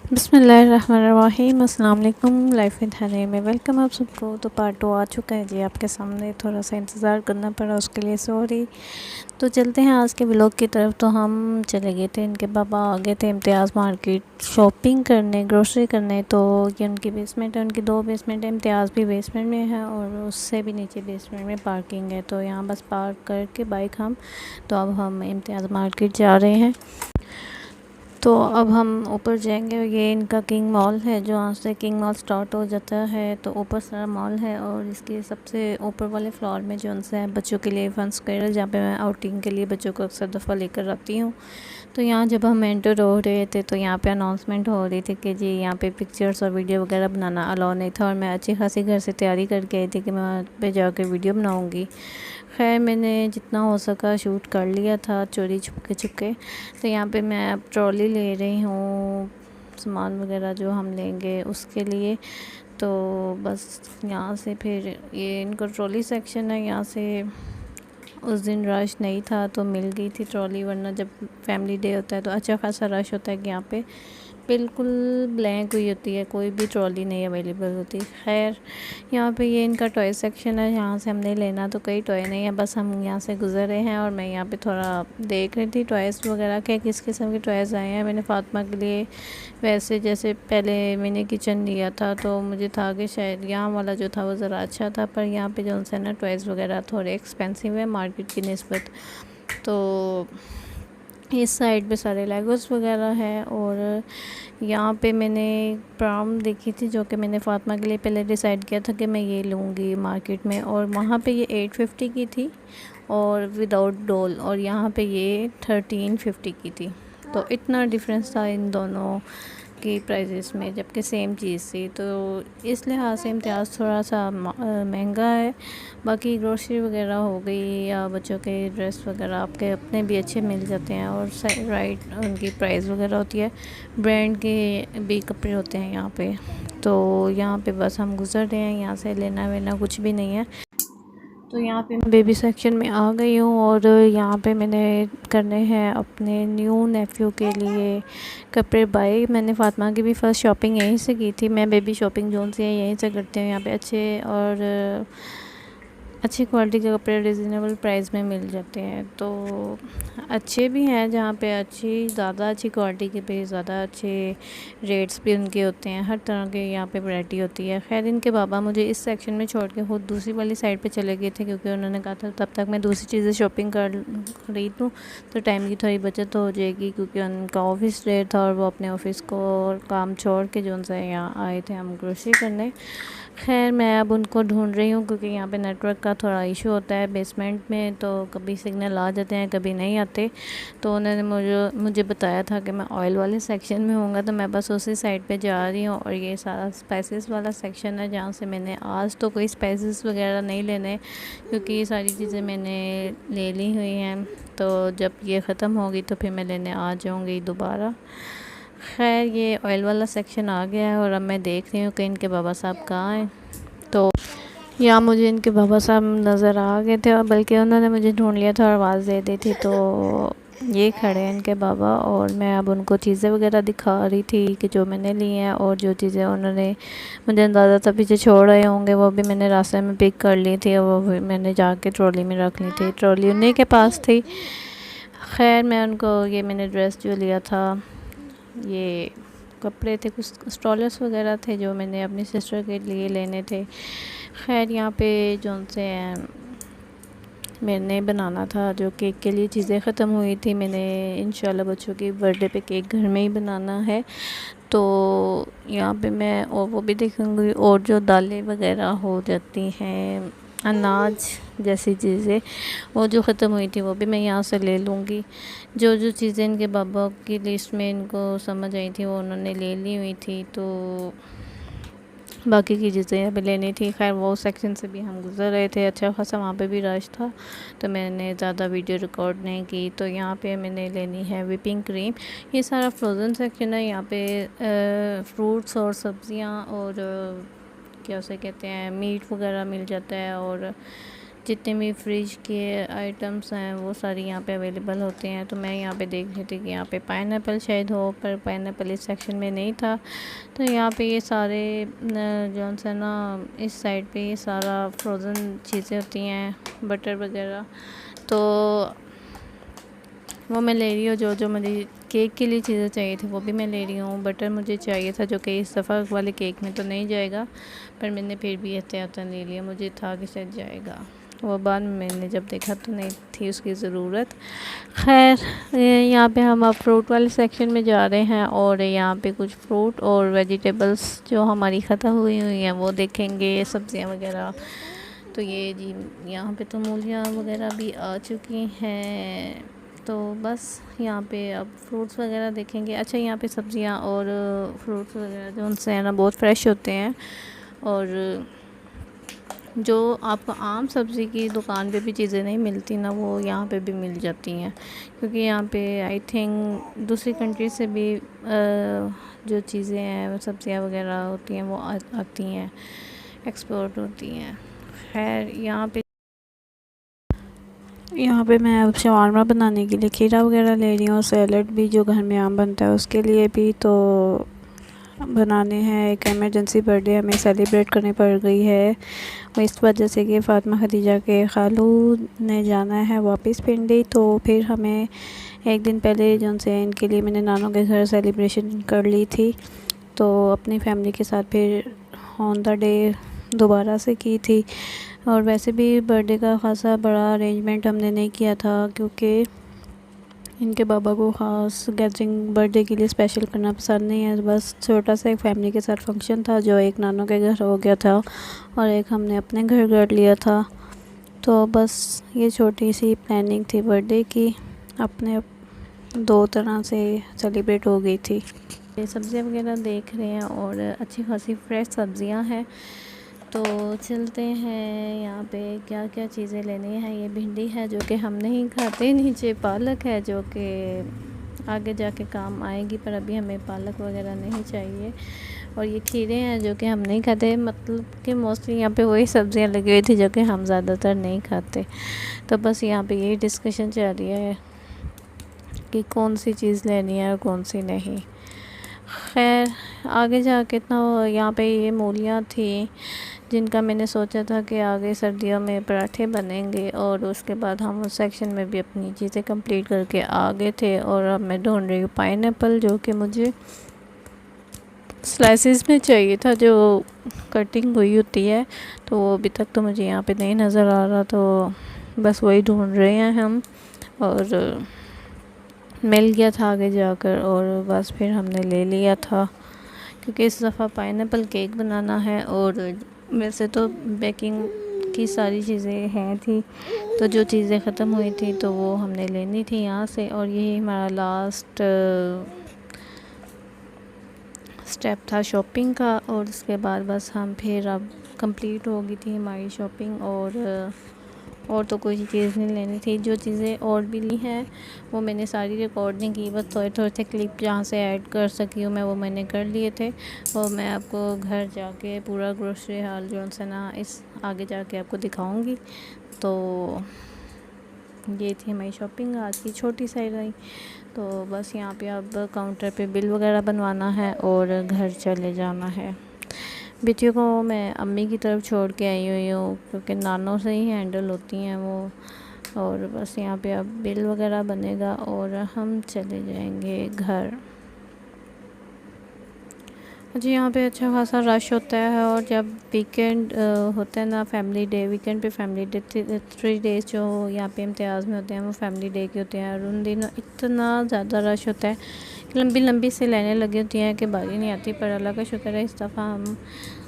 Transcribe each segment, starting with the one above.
बिस्मिल्लाहिर्रहमानिर्रहीम। अस्सलाम वालेकुम। लाइफ विद हनी में वेलकम आप सबको। तो पार्ट 2 आ चुका है जी आपके सामने। थोड़ा सा इंतज़ार करना पड़ा, उसके लिए सॉरी। तो चलते हैं आज के व्लॉग की तरफ। तो हम चले गए थे, इनके पापा आ गए थे इम्तियाज़ मार्केट शॉपिंग करने, ग्रोसरी करने। तो ये उनकी बेसमेंट है, उनकी 2 बेसमेंट है। इम्तियाज़ भी बेसमेंट में है और उससे भी नीचे बेसमेंट में पार्किंग है। तो यहाँ बस पार्क करके बाइक हम, तो अब हम इम्तियाज़ मार्केट जा रहे हैं। तो अब हम ऊपर जाएंगे। ये इनका किंग मॉल है, जो यहाँ से किंग मॉल स्टार्ट हो जाता है। तो ऊपर सारा मॉल है और इसके सबसे ऊपर वाले फ्लोर में जो उनसे बच्चों के लिए फन स्क्वायर, जहाँ पे मैं आउटिंग के लिए बच्चों को अक्सर दफ़ा लेकर आती हूँ। तो यहाँ जब हम एंटर हो रहे थे तो यहाँ पे अनाउंसमेंट हो रही थी कि जी यहाँ पे पिक्चर्स और वीडियो वगैरह बनाना अलाउ नहीं था। और मैं अच्छी खासी घर से तैयारी करके आई थी कि मैं वहाँ पे जाकर वीडियो बनाऊँगी। खैर मैंने जितना हो सका शूट कर लिया था, चोरी छुपके। तो यहाँ पे मैं अब ट्रॉली ले रही हूँ, सामान वगैरह जो हम लेंगे उसके लिए। तो बस यहाँ से फिर ये इनका ट्रॉली सेक्शन है। यहाँ से उस दिन रश नहीं था तो मिल गई थी ट्रॉली, वरना जब फैमिली डे होता है तो अच्छा खासा रश होता है कि यहाँ पे बिल्कुल ब्लैंक हुई होती है, कोई भी ट्रॉली नहीं अवेलेबल होती। खैर यहाँ पे ये इनका टॉय सेक्शन है, यहाँ से हमने लेना तो कोई टॉय नहीं है, बस हम यहाँ से गुजर रहे हैं। और मैं यहाँ पे थोड़ा देख रही थी टॉयज़ वगैरह के, किस किस्म के टॉयज़ आए हैं। मैंने फ़ातिमा के लिए वैसे जैसे पहले मैंने किचन लिया था तो मुझे था कि शायद यहाँ वाला जो था वो ज़रा अच्छा था, पर यहाँ पे जो है ना टॉयज़ वगैरह थोड़े एक्सपेंसिव है मार्केट की निस्बत। तो इस साइड पे सारे लेगोस वगैरह है। और यहाँ पे मैंने प्राम देखी थी जो कि मैंने फ़ातिमा के लिए पहले डिसाइड किया था कि मैं ये लूँगी मार्केट में। और वहाँ पे ये 850 की थी और विदाउट डोल, और यहाँ पे ये 1350 की थी। तो इतना डिफरेंस था इन दोनों की प्राइजेस में, जबकि सेम चीज़ थी। तो इस लिहाज से इम्तियाज़ थोड़ा सा महंगा है। बाकी ग्रोसरी वगैरह हो गई या बच्चों के ड्रेस वगैरह आपके अपने भी अच्छे मिल जाते हैं। और राइट उनकी प्राइस वगैरह होती है, ब्रांड के भी कपड़े होते हैं यहाँ पे। तो यहाँ पे बस हम गुज़र रहे हैं, यहाँ से लेना वेना कुछ भी नहीं है। तो यहाँ पे मैं बेबी सेक्शन में आ गई हूँ और यहाँ पे मैंने करने हैं अपने न्यू नेफ्यू के लिए कपड़े बाय। मैंने फ़ातिमा की भी फ़र्स्ट शॉपिंग यहीं से की थी। मैं बेबी शॉपिंग जोन से यहीं से करती हूँ। यहाँ पे अच्छे और अच्छी क्वालिटी के कपड़े रिजनेबल प्राइस में मिल जाते हैं। तो अच्छे भी हैं जहाँ पे ज़्यादा अच्छी क्वालिटी के पे ज़्यादा अच्छे रेट्स भी उनके होते हैं। हर तरह के यहाँ पे वैरायटी होती है। खैर इनके बाबा मुझे इस सेक्शन में छोड़ के खुद दूसरी वाली साइड पे चले गए थे, क्योंकि उन्होंने कहा था तब तक मैं दूसरी चीज़ें शॉपिंग कर रही हूँ तो टाइम की थोड़ी बचत हो जाएगी, क्योंकि उनका ऑफिस डे था और वो अपने ऑफिस को और काम छोड़ के जो उनसे यहाँ आए थे हम ग्रोसरी करने। खैर मैं अब उनको ढूंढ रही हूँ, क्योंकि यहाँ पे नेटवर्क का थोड़ा इशू होता है बेसमेंट में, तो कभी सिग्नल आ जाते हैं कभी नहीं आते। तो उन्होंने मुझे बताया था कि मैं ऑयल वाले सेक्शन में होऊंगा, तो मैं बस उसी साइड पे जा रही हूँ। और ये सारा स्पाइसेस वाला सेक्शन है, जहाँ से मैंने आज तो कोई स्पाइसेस वगैरह नहीं लेने, क्योंकि ये सारी चीज़ें मैंने ले ली हुई हैं। तो जब ये ख़त्म होगी तो फिर मैं लेने आ जाऊँगी दोबारा। खैर ये ऑयल वाला सेक्शन आ गया है और अब मैं देख रही हूँ कि इनके बाबा साहब कहाँ हैं। तो यहाँ मुझे इनके बाबा साहब नज़र आ गए थे, और बल्कि उन्होंने मुझे ढूंढ लिया था और आवाज़ दे दी थी। तो ये खड़े हैं इनके बाबा, और मैं अब उनको चीज़ें वगैरह दिखा रही थी कि जो मैंने ली हैं, और जो चीज़ें उन्होंने मुझे अंदाज़ा था पीछे छोड़ रहे होंगे वो भी मैंने रास्ते में पिक कर ली थी, और वो भी मैंने जाके ट्रॉली में रख ली थी। ट्रॉली उन्हीं के पास थी। खैर मैं उनको ये मैंने ड्रेस जो लिया था, ये कपड़े थे, कुछ स्टॉलर्स वगैरह थे जो मैंने अपनी सिस्टर के लिए लेने थे। खैर यहाँ पे जो उनसे मैंने बनाना था जो केक के लिए चीज़ें ख़त्म हुई थी। मैंने इंशाल्लाह बच्चों की बर्थडे पे केक घर में ही बनाना है। तो यहाँ पे मैं और वो भी देखूँगी, और जो दालें वगैरह हो जाती हैं, अनाज जैसी चीज़ें वो जो ख़त्म हुई थी वो भी मैं यहाँ से ले लूँगी। जो जो चीज़ें इनके बाबा की लिस्ट में इनको समझ आई थी वो उन्होंने ले ली हुई थी। तो बाकी की चीज़ें अभी लेनी थी। खैर वो सेक्शन से भी हम गुज़र रहे थे, अच्छा खासा वहाँ पे भी रश था, तो मैंने ज़्यादा वीडियो रिकॉर्ड नहीं की। तो यहाँ पे मैंने लेनी है व्हिपिंग क्रीम। ये सारा फ्रोज़न सेक्शन है। यहाँ पे फ्रूट्स और सब्ज़ियाँ और क्या उसे कहते हैं मीट वगैरह मिल जाता है, और जितने भी फ्रिज के आइटम्स हैं वो सारी यहाँ पे अवेलेबल होते हैं। तो मैं यहाँ पे देख रही थी कि यहाँ पे पाइनएप्पल शायद हो, पर पाइनएप्पल इस सेक्शन में नहीं था। तो यहाँ पे ये सारे जो सा ना इस साइड पे ये सारा फ्रोज़न चीज़ें होती हैं, बटर वगैरह, तो वो मैं ले रही हूँ। जो जो मुझे केक के लिए चीज़ें चाहिए थी वो भी मैं ले रही हूँ। बटर मुझे चाहिए था जो कि इस दफ़ा वाले केक में तो नहीं जाएगा, पर मैंने फिर भी एहतियातन ले लिया, मुझे था कि शायद जाएगा। वो बाद में मैंने जब देखा तो नहीं थी उसकी ज़रूरत। खैर यहाँ पे हम अब फ्रूट वाले सेक्शन में जा रहे हैं और यहाँ पे कुछ फ्रूट और वेजिटेबल्स जो हमारी ख़त्म हुई हैं वो देखेंगे, सब्ज़ियाँ वगैरह। तो ये जी यहाँ पे तो मूलियाँ वगैरह भी आ चुकी हैं। तो बस यहाँ पे अब फ्रूट्स वगैरह देखेंगे। अच्छा, यहाँ पे सब्ज़ियाँ और फ्रूट्स वगैरह जो उनसे है ना बहुत फ्रेश होते हैं, और जो आपको आम सब्ज़ी की दुकान पे भी चीज़ें नहीं मिलती ना वो यहाँ पे भी मिल जाती हैं। क्योंकि यहाँ पे आई थिंक दूसरी कंट्री से भी जो चीज़ें हैं सब्ज़ियाँ वगैरह होती हैं वो आती हैं, एक्सपोर्ट होती हैं। खैर यहाँ पे मैं अब शवारमा बनाने के लिए खीरा वगैरह ले रही हूँ, सैलड भी जो घर में आम बनता है उसके लिए भी तो बनाने हैं। एक इमरजेंसी बर्थडे हमें सेलिब्रेट करनी पड़ गई है, और इस वजह से कि फ़ातिमा खदीजा के खालू ने जाना है वापस पिंडी। तो फिर हमें एक दिन पहले जो से इनके लिए मैंने नानों के घर सेलिब्रेशन कर ली थी, तो अपनी फैमिली के साथ फिर ऑन द डे दोबारा से की थी। और वैसे भी बर्थडे का ख़ासा बड़ा अरेंजमेंट हमने नहीं किया था, क्योंकि इनके बाबा को ख़ास गैदरिंग बर्थडे के लिए स्पेशल करना पसंद नहीं है। बस छोटा सा एक फैमिली के साथ फंक्शन था, जो एक नानों के घर हो गया था और एक हमने अपने घर कर लिया था। तो बस ये छोटी सी प्लानिंग थी बर्थडे की, अपने दो तरह से सेलिब्रेट हो गई थी। ये सब्ज़ियाँ वगैरह देख रहे हैं और अच्छी खासी फ्रेश सब्ज़ियाँ हैं। तो चलते हैं यहाँ पे क्या क्या चीज़ें लेनी है। ये भिंडी है जो कि हम नहीं खाते, नीचे पालक है जो कि आगे जाके काम आएगी, पर अभी हमें पालक वगैरह नहीं चाहिए। और ये खीरे हैं जो कि हम नहीं खाते, मतलब कि मोस्टली यहाँ पे वही सब्ज़ियाँ लगी हुई थी जो कि हम ज़्यादातर नहीं खाते। तो बस यहाँ पे यही डिस्कशन चल रही है कि कौन सी चीज़ लेनी है और कौन सी नहीं। खैर आगे जाके तो यहाँ पे ये मूलियाँ थी जिनका मैंने सोचा था कि आगे सर्दियों में पराठे बनेंगे, और उसके बाद हम उस सेक्शन में भी अपनी चीज़ें कंप्लीट करके आ गए थे। और अब मैं ढूंढ रही हूँ पाइनएप्पल, जो कि मुझे स्लाइसेस में चाहिए था, जो कटिंग हुई होती है, तो वो अभी तक तो मुझे यहाँ पे नहीं नज़र आ रहा। तो बस वही ढूंढ रहे हैं हम, और मिल गया था आगे जाकर, और बस फिर हमने ले लिया था। क्योंकि इस दफ़ा पाइनएप्पल केक बनाना है, और वैसे तो बेकिंग की सारी चीज़ें हैं थी, तो जो चीज़ें ख़त्म हुई थी तो वो हमने लेनी थी यहाँ से। और यही हमारा लास्ट स्टेप था शॉपिंग का, और उसके बाद बस हम फिर अब कंप्लीट हो गई थी हमारी शॉपिंग। और तो कोई चीज़ नहीं लेनी थी। जो चीज़ें और भी ली हैं वो मैंने सारी रिकॉर्ड नहीं की, बस थोड़े थोड़े से क्लिप जहाँ से ऐड कर सकी हूँ मैं वो मैंने कर लिए थे। और मैं आपको घर जाके पूरा ग्रोसरी हाल जो है ना इस आगे जाके आपको दिखाऊंगी। तो ये थी हमारी शॉपिंग आज की, छोटी सी रही। तो बस यहाँ पे अब काउंटर पे बिल वगैरह बनवाना है और घर चले जाना है। बेटियों को मैं अम्मी की तरफ छोड़ के आई हुई हूँ, क्योंकि नानों से ही हैंडल होती हैं वो। और बस यहाँ पे अब बिल वगैरह बनेगा और हम चले जाएंगे घर। जी, यहाँ पे अच्छा खासा रश होता है, और जब वीकेंड होता है ना फैमिली डे, वीकेंड पे फैमिली डे 3 डेज़ जो यहाँ पे इम्तियाज़ में होते हैं वो फैमिली डे के होते हैं। और उन दिनों इतना ज़्यादा रश होता है, लंबी लंबी से लाइनें लगी होती हैं कि बारी नहीं आती। पर अल्लाह का शुक्र है इस दफ़ा हम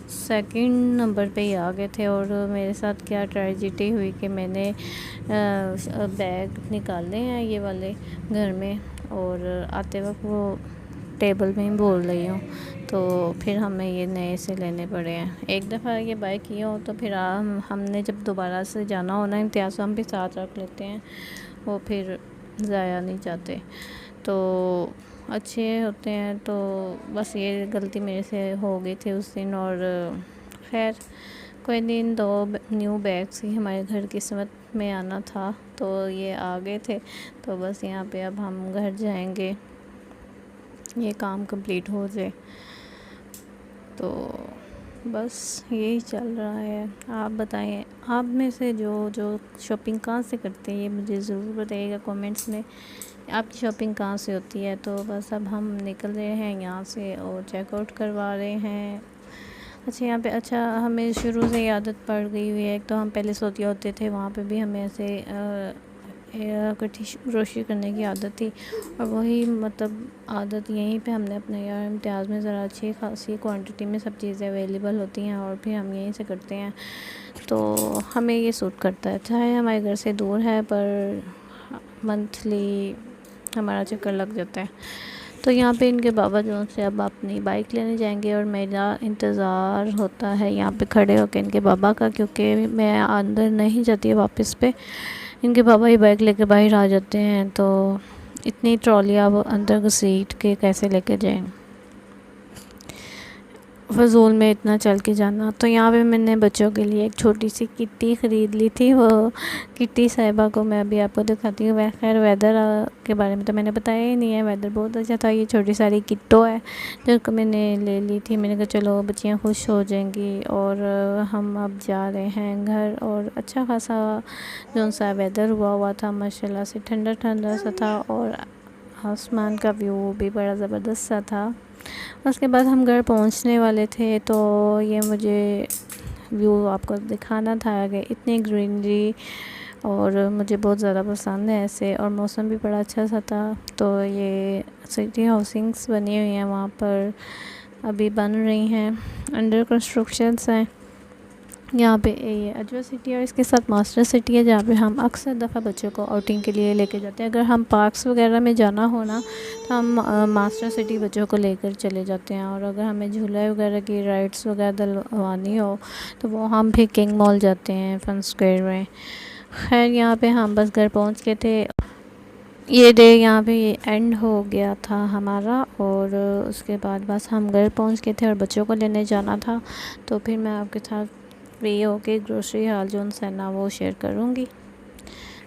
सेकंड नंबर पे ही आ गए थे। और मेरे साथ क्या ट्रेजेडी हुई कि मैंने बैग निकाले हैं ये वाले घर में, और आते वक्त वो टेबल में ही बोल रही हूँ, तो फिर हमें ये नए से लेने पड़े हैं। एक दफ़ा ये बाय किया हो तो फिर हमने जब दोबारा से जाना हो ना इम्तियाज़, हम भी साथ रख लेते हैं, वो फिर ज़ाया नहीं जाते, तो अच्छे होते हैं। तो बस ये गलती मेरे से हो गई थी उस दिन, और खैर कोई दिन 2 न्यू बैग्स ही हमारे घर किस्मत में आना था, तो ये आ गए थे। तो बस यहाँ पे अब हम घर जाएंगे, ये काम कंप्लीट हो जाए। तो बस यही चल रहा है। आप बताएं, आप में से जो शॉपिंग कहाँ से करते हैं ये मुझे ज़रूर बताइएगा कमेंट्स में, आपकी शॉपिंग कहाँ से होती है। तो बस अब हम निकल रहे हैं यहाँ से और चेकआउट करवा रहे हैं। अच्छा यहाँ पे, अच्छा हमें शुरू से ही आदत पड़ गई हुई है। एक तो हम पहले सोते होते थे, वहाँ पे भी हमें ऐसे इकट्ठी ग्रोसरी करने की आदत थी, और वही मतलब आदत यहीं पे हमने अपने यार इम्तियाज़ में ज़रा अच्छी खासी क्वांटिटी में सब चीज़ें अवेलेबल होती हैं और फिर हम यहीं से करते हैं। तो हमें ये सूट करता है, चाहे हमारे घर से दूर है पर मंथली हमारा चक्कर लग जाता है। तो यहाँ पे इनके बाबा जो से अब अपनी बाइक लेने जाएंगे और मेरा इंतज़ार होता है यहाँ पे खड़े होकर इनके बाबा का, क्योंकि मैं अंदर नहीं जाती वापस पे, इनके पापा ही बाइक लेके बाहर आ जाते हैं। तो इतनी ट्रॉलियाँ वो अंदर घसीट के कैसे लेके जाएं, फजूल में इतना चल के जाना। तो यहाँ पे मैंने बच्चों के लिए एक छोटी सी किट्टी ख़रीद ली थी। वो किट्टी साहिबा को मैं अभी आपको दिखाती हूँ। खैर वेदर के बारे में तो मैंने बताया ही नहीं है, वेदर बहुत अच्छा था। ये छोटी सारी किट्टो है जो मैंने ले ली थी। मैंने कहा चलो बच्चियाँ खुश हो जाएंगी। और हम अब जा रहे हैं घर, और अच्छा खासा जो सा वेदर हुआ था माशाल्लाह से, ठंडा ठंडा सा था, और आसमान का व्यू भी बड़ा ज़बरदस्त सा था। उसके बाद हम घर पहुंचने वाले थे, तो ये मुझे व्यू आपको दिखाना था कि इतनी ग्रीनरी, और मुझे बहुत ज़्यादा पसंद है ऐसे, और मौसम भी बड़ा अच्छा सा था। तो ये सिटी हाउसिंग्स बनी हुई हैं वहाँ पर, अभी बन रही हैं, अंडर कंस्ट्रक्शंस हैं। यहाँ पे ये अजवा सिटी और इसके साथ मास्टर सिटी है, जहाँ पे हम अक्सर दफ़ा बच्चों को आउटिंग के लिए लेके जाते हैं। अगर हम पार्क्स वगैरह में जाना हो ना, तो हम मास्टर सिटी बच्चों को लेकर चले जाते हैं। और अगर हमें झूला वगैरह की राइड्स वगैरह डलवानी हो तो वो हम भी किंग मॉल जाते हैं, फन स्क्वायर में। खैर यहाँ पे हम बस घर पहुँच के थे, ये डे यहाँ पे ये एंड हो गया था हमारा। और उसके बाद बस हम घर पहुँच के थे और बच्चों को लेने जाना था। तो फिर मैं आपके साथ फ्री हो के ग्रोसरी हाल जो है ना वो शेयर करूँगी।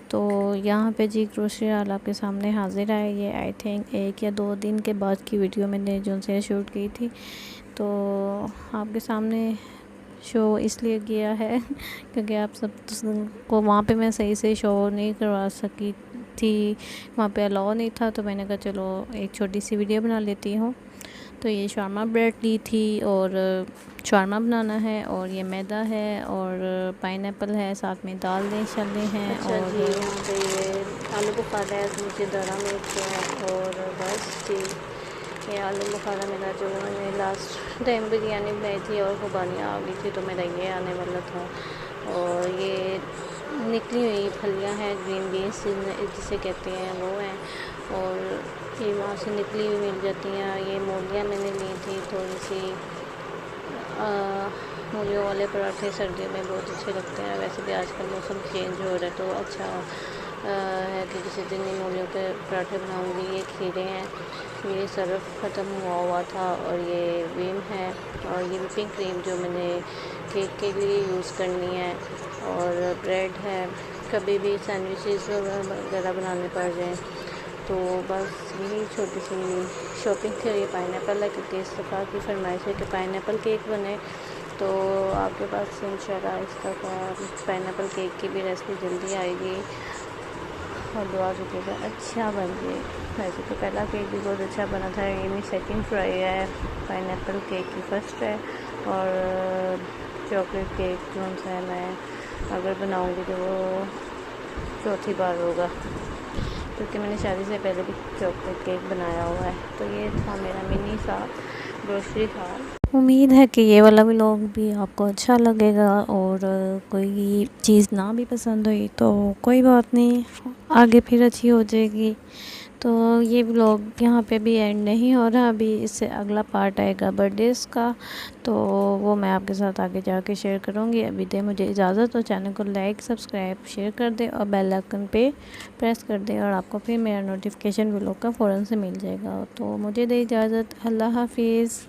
तो यहाँ पे जी ग्रोसरी हाल आपके सामने हाजिर है। ये आई थिंक 1 या 2 दिन के बाद की वीडियो मैंने जो से शूट की थी, तो आपके सामने शो इसलिए किया है क्योंकि आप सब को वहाँ पे मैं सही से शो नहीं करवा सकी थी, वहाँ पे अलाउ नहीं था। तो मैंने कहा चलो एक छोटी सी वीडियो बना लेती हूँ। तो ये शारमा ब्रेड ली थी, और शारमा बनाना है, और ये मैदा है, और पाइनएप्पल है, साथ में दाल दे चले हैं। अच्छा और जी यहाँ पे ये आलू बुखारा है, नीचे दरा मिर्च है, और बस जी ये आलू बुखारा मेरा जो मैंने लास्ट टाइम बिरयानी बनाई थी और खुबानियाँ आ गई थी, तो मेरा ये आने वाला था। और ये निकली हुई फलियाँ हैं, ग्रीन बीन्स जिसे कहते हैं वो हैं, और ये वहाँ से निकली हुई मिल जाती हैं। ये मूलियाँ मैंने ली थी थोड़ी सी, मूलियों वाले पराठे सर्दियों में बहुत अच्छे लगते हैं। वैसे भी आजकल मौसम चेंज हो रहा है, तो अच्छा है कि किसी दिन मूलियों के पराठे बनाऊंगी। ये खीरे हैं, ये सर्फ ख़त्म हुआ था, और ये विम है, और ये विपिंग क्रीम जो मैंने केक के लिए यूज़ करनी है, और ब्रेड है, कभी भी सैंडविचेस वगैरह बनाने पड़ जाएँ। तो बस यही छोटी सी शॉपिंग थी। और ये पाइनएप्पल है, क्योंकि इस दफ़ा की फरमाइश है कि पाइनएप्पल केक बने, तो आपके पास इंशाल्लाह इस दफ़ा पाइनएप्पल केक की भी रेसिपी जल्दी आएगी, और दुआ कीजिएगा अच्छा बन जाए। वैसे तो पहला केक भी बहुत अच्छा बना था, ये मेरी सेकंड ट्राई है, पाइनएप्पल केक की फ़र्स्ट है। और चॉकलेट केक जो है मैं अगर बनाऊँगी तो वो चौथी बार होगा, क्योंकि मैंने शादी से पहले भी चॉकलेट केक बनाया हुआ है। तो ये था मेरा मिनी सा ग्रोसरी हाल। उम्मीद है कि ये वाला व्लॉग भी आपको अच्छा लगेगा, और कोई चीज़ ना भी पसंद हुई तो कोई बात नहीं, आगे फिर अच्छी हो जाएगी। तो ये व्लॉग यहाँ पे भी एंड नहीं हो रहा, अभी इससे अगला पार्ट आएगा बर्थडेज़ का, तो वो मैं आपके साथ आगे जाके शेयर करूँगी। अभी दे मुझे इजाज़त, तो चैनल को लाइक सब्सक्राइब शेयर कर दे, और बेल आइकन पे प्रेस कर दे, और आपको फिर मेरा नोटिफिकेशन व्लॉग का फ़ौरन से मिल जाएगा। तो मुझे दे इजाज़त, अल्लाह हाफिज़।